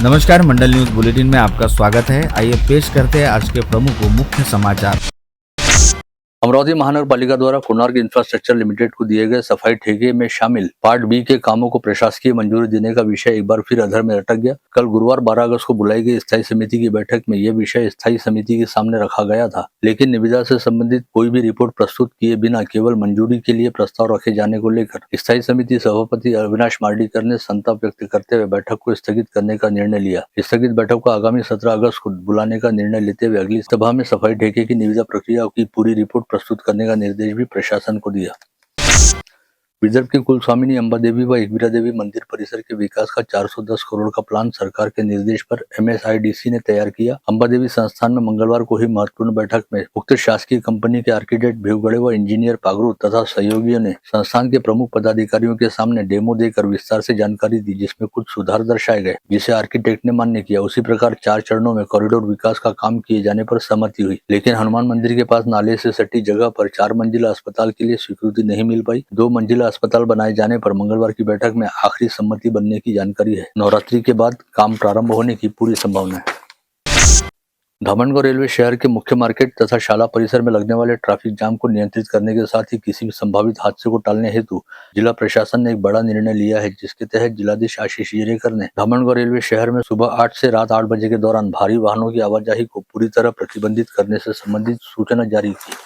नमस्कार, मंडल news bulletin में आपका स्वागत है। आइए पेश करते हैं आज के प्रमुख व मुख्य समाचार। अमरावती महानगर पालिका द्वारा कोणार्क इंफ्रास्ट्रक्चर लिमिटेड को दिए गए सफाई ठेके में शामिल पार्ट बी के कामों को प्रशासकीय मंजूरी देने का विषय एक बार फिर अधर में अटक गया। कल गुरुवार 12 अगस्त को बुलाई गई स्थायी समिति की बैठक में यह विषय स्थायी समिति के सामने रखा गया था, लेकिन निविदा से संबंधित कोई भी रिपोर्ट प्रस्तुत किए बिना केवल मंजूरी के लिए प्रस्ताव रखे जाने को लेकर स्थायी समिति सभापति अविनाश मार्डीकर ने संताप व्यक्त करते हुए बैठक को स्थगित करने का निर्णय लिया। स्थगित बैठक को आगामी 17 अगस्त को बुलाने का निर्णय लेते हुए अगली सभा में सफाई ठेके की निविदा प्रक्रिया की पूरी रिपोर्ट प्रस्तुत करने का निर्देश भी प्रशासन को दिया। विदर्भ की कुल स्वामिनी अंबा देवी व एकवीरा देवी मंदिर परिसर के विकास का 410 करोड़ का प्लान सरकार के निर्देश पर MSIDC ने तैयार किया। अंबा देवी संस्थान में मंगलवार को हुई महत्वपूर्ण बैठक में उक्त शासकीय कंपनी के आर्किटेक्ट भिवगड़े व इंजीनियर पागरू तथा सहयोगियों ने संस्थान के प्रमुख पदाधिकारियों के सामने डेमो देकर विस्तार से जानकारी दी, जिसमें कुछ सुधार दर्शाए गए, जिसे आर्किटेक्ट ने मान्य किया। उसी प्रकार 4 चरणों में कॉरिडोर विकास का काम किए जाने पर सहमति हुई, लेकिन हनुमान मंदिर के पास नाले से सटी जगह पर 4 मंजिला अस्पताल के लिए स्वीकृति नहीं मिल पाई। 2 मंजिला अस्पताल बनाए जाने पर मंगलवार की बैठक में आखिरी सम्मति बनने की जानकारी है। नवरात्रि के बाद काम प्रारंभ होने की पूरी संभावना है। धामनगढ़ रेलवे शहर के मुख्य मार्केट तथा शाला परिसर में लगने वाले ट्रैफिक जाम को नियंत्रित करने के साथ ही किसी भी संभावित हादसे को टालने हेतु जिला प्रशासन ने एक बड़ा निर्णय लिया है, जिसके तहत जिलाधीश आशीष येरेकर ने धामनगढ़ रेलवे शहर में सुबह 8 से रात 8 बजे के दौरान भारी वाहनों की आवाजाही को पूरी तरह प्रतिबंधित करने से संबंधित सूचना जारी की।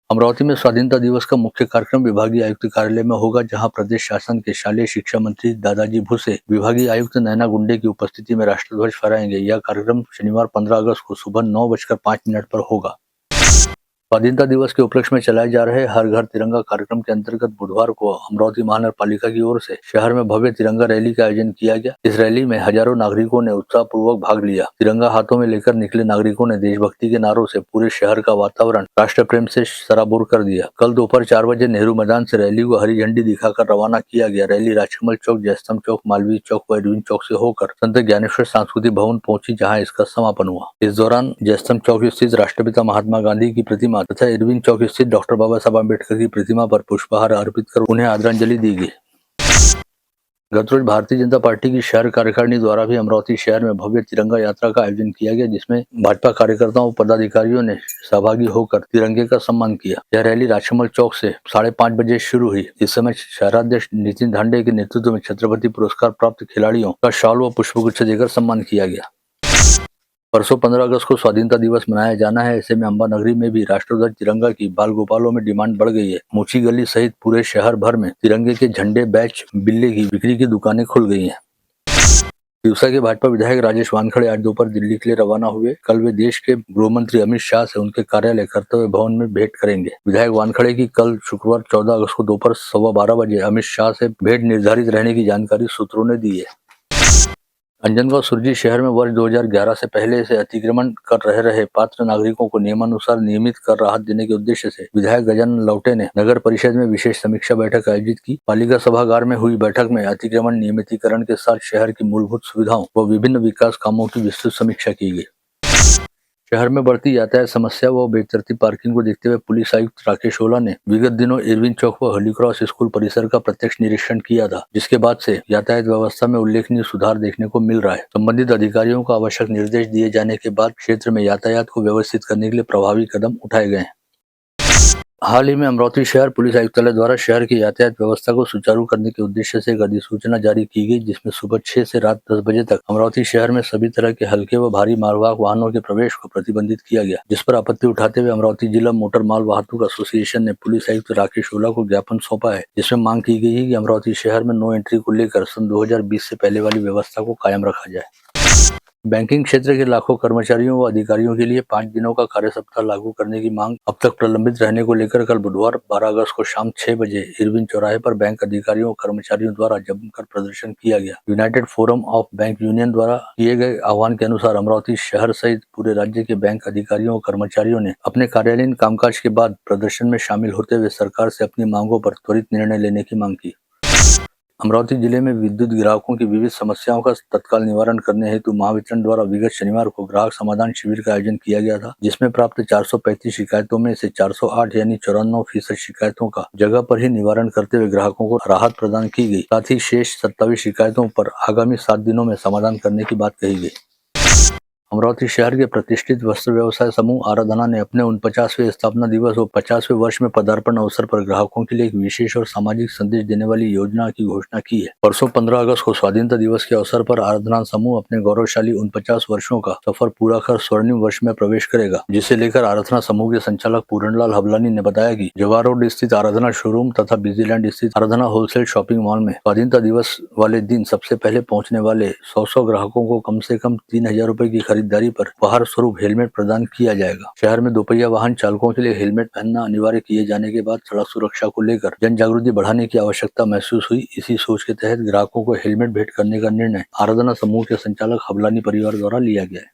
अमरावती में स्वाधीनता दिवस का मुख्य कार्यक्रम विभागीय आयुक्त कार्यालय में होगा, जहां प्रदेश शासन के शालेय शिक्षा मंत्री दादाजी भुसे विभागीय आयुक्त नैना गुंडे की उपस्थिति में राष्ट्रध्वज फहराएंगे। यह कार्यक्रम शनिवार 15 अगस्त को सुबह 9:05 पर होगा। स्वाधीनता दिवस के उपलक्ष्य में चलाए जा रहे हर घर तिरंगा कार्यक्रम के अंतर्गत बुधवार को अमरावती महानगर पालिका की ओर से शहर में भव्य तिरंगा रैली का आयोजन किया गया। इस रैली में हजारों नागरिकों ने उत्साहपूर्वक भाग लिया। तिरंगा हाथों में लेकर निकले नागरिकों ने देशभक्ति के नारों से पूरे शहर का वातावरण राष्ट्र प्रेम से सराबोर कर दिया। कल दोपहर 4 बजे नेहरू मैदान से रैली को हरी झंडी दिखाकर रवाना किया गया। रैली राजकमल चौक, जयस्तंभ चौक, मालवीय चौक व अरविंद चौक से होकर संत ज्ञानेश्वर सांस्कृतिक भवन पहुंची, जहाँ इसका समापन हुआ। इस दौरान जयस्तंभ चौक स्थित राष्ट्रपिता महात्मा गांधी की प्रतिमा तथा अरविंद चौक स्थित डॉक्टर बाबा साहब अम्बेडकर की प्रतिमा पर पुष्पहार अर्पित कर उन्हें आदरांजलि दी गई। गत रोज भारतीय जनता पार्टी की शहर कार्यकारिणी द्वारा भी अमरावती शहर में भव्य तिरंगा यात्रा का आयोजन किया गया, जिसमें भाजपा कार्यकर्ताओं और पदाधिकारियों ने सहभागी होकर तिरंगे का सम्मान किया। यह रैली राजकमल चौक से 5:30 बजे शुरू हुई। इस समय शहराध्यक्ष नितिन धांडे के नेतृत्व में छत्रपति पुरस्कार प्राप्त खिलाड़ियों का शॉल व पुष्पगुच्छ देकर सम्मान किया गया। परसों 15 अगस्त को स्वाधीनता दिवस मनाया जाना है। ऐसे में अंबा नगरी में भी राष्ट्रध्वज तिरंगा की बाल गोपालों में डिमांड बढ़ गई है। मोची गली सहित पूरे शहर भर में तिरंगे के झंडे, बैच, बिल्ले की बिक्री की दुकानें खुल गई हैं। सिवसा के भाजपा विधायक राजेश वानखड़े आज दोपहर दिल्ली के लिए रवाना हुए। कल वे देश के गृह मंत्री अमित शाह से उनके कार्यालय कर्तव्य भवन में भेंट करेंगे। विधायक वानखड़े की कल शुक्रवार 14 अगस्त को दोपहर 12:15 बजे अमित शाह से भेंट निर्धारित रहने की जानकारी सूत्रों ने दी है। अंजनगांव सुरजी शहर में वर्ष 2011 से पहले से अतिक्रमण कर रहे पात्र नागरिकों को नियमानुसार नियमित कर राहत देने के उद्देश्य से विधायक गजानन लौटे ने नगर परिषद में विशेष समीक्षा बैठक आयोजित की। पालिका सभागार में हुई बैठक में अतिक्रमण नियमितीकरण के साथ शहर की मूलभूत सुविधाओं व विभिन्न विकास कामों की विस्तृत समीक्षा की गई। शहर में बढ़ती यातायात समस्या व बेतरतीब पार्किंग को देखते हुए पुलिस आयुक्त राकेश ओला ने विगत दिनों इरविन चौक व होली क्रॉस स्कूल परिसर का प्रत्यक्ष निरीक्षण किया था, जिसके बाद से यातायात व्यवस्था में उल्लेखनीय सुधार देखने को मिल रहा है। संबंधित अधिकारियों को आवश्यक निर्देश दिए जाने के बाद क्षेत्र में यातायात को व्यवस्थित करने के लिए प्रभावी कदम उठाए गए हैं। हाल ही में अमरावती शहर पुलिस आयुक्तालय द्वारा शहर की यातायात व्यवस्था को सुचारू करने के उद्देश्य से एक अधिसूचना जारी की गई, जिसमें सुबह 6 से रात 10 बजे तक अमरावती शहर में सभी तरह के हल्के व भारी मालवाहक वाहनों के प्रवेश को प्रतिबंधित किया गया। जिस पर आपत्ति उठाते हुए अमरावती जिला मोटर माल वाहतूक एसोसिएशन ने पुलिस आयुक्त राकेश ओला को ज्ञापन सौंपा है, जिसमें मांग की गई है कि अमरावती शहर में नो एंट्री को लेकर सन 2020 से पहले वाली व्यवस्था को कायम रखा जाए। बैंकिंग क्षेत्र के लाखों कर्मचारियों व अधिकारियों के लिए 5 दिनों का कार्य सप्ताह लागू करने की मांग अब तक प्रलंबित रहने को लेकर कल बुधवार 12 अगस्त को शाम 6 बजे इरविन चौराहे पर बैंक अधिकारियों और कर्मचारियों द्वारा जमकर प्रदर्शन किया गया। United forum of bank union द्वारा किए गए आह्वान के अनुसार अमरावती शहर सहित पूरे राज्य के बैंक अधिकारियों और कर्मचारियों ने अपने कार्यालयीन कामकाज के बाद प्रदर्शन में शामिल होते हुए सरकार से अपनी मांगों पर त्वरित निर्णय लेने की मांग की। अमरावती जिले में विद्युत ग्राहकों की विविध समस्याओं का तत्काल निवारण करने हेतु महावितरण द्वारा विगत शनिवार को ग्राहक समाधान शिविर का आयोजन किया गया था, जिसमें प्राप्त 435 शिकायतों में से 408 यानी 94% शिकायतों का जगह पर ही निवारण करते हुए ग्राहकों को राहत प्रदान की गई। साथ ही शेष 27 शिकायतों पर आगामी 7 दिनों में समाधान करने की बात कही गई। अमरावती शहर के प्रतिष्ठित वस्त्र व्यवसाय समूह आराधना ने अपने 49वें स्थापना दिवस और 50वें वर्ष में पदार्पण अवसर पर ग्राहकों के लिए एक विशेष और सामाजिक संदेश देने वाली योजना की घोषणा की है। परसों 15 अगस्त को स्वाधीनता दिवस के अवसर पर आराधना समूह अपने गौरवशाली 49 वर्षों का सफर पूरा कर स्वर्णिम वर्ष में प्रवेश करेगा, जिसे लेकर आराधना समूह के संचालक पूरणलाल हबलानी ने बताया कि जवाहर रोड स्थित आराधना शोरूम तथा बिजीलैंड स्थित आराधना होलसेल शॉपिंग मॉल में स्वाधीनता दिवस वाले दिन सबसे पहले पहुंचने वाले 100 ग्राहकों को कम से कम 3000 रुपए की खरीदारी पर उपहार स्वरूप हेलमेट प्रदान किया जाएगा। शहर में दोपहिया वाहन चालकों के लिए हेलमेट पहनना अनिवार्य किए जाने के बाद सड़क सुरक्षा को लेकर जन जागृति बढ़ाने की आवश्यकता महसूस हुई। इसी सोच के तहत ग्राहकों को हेलमेट भेंट करने का निर्णय आराधना समूह के संचालक हबलानी परिवार द्वारा लिया गया है।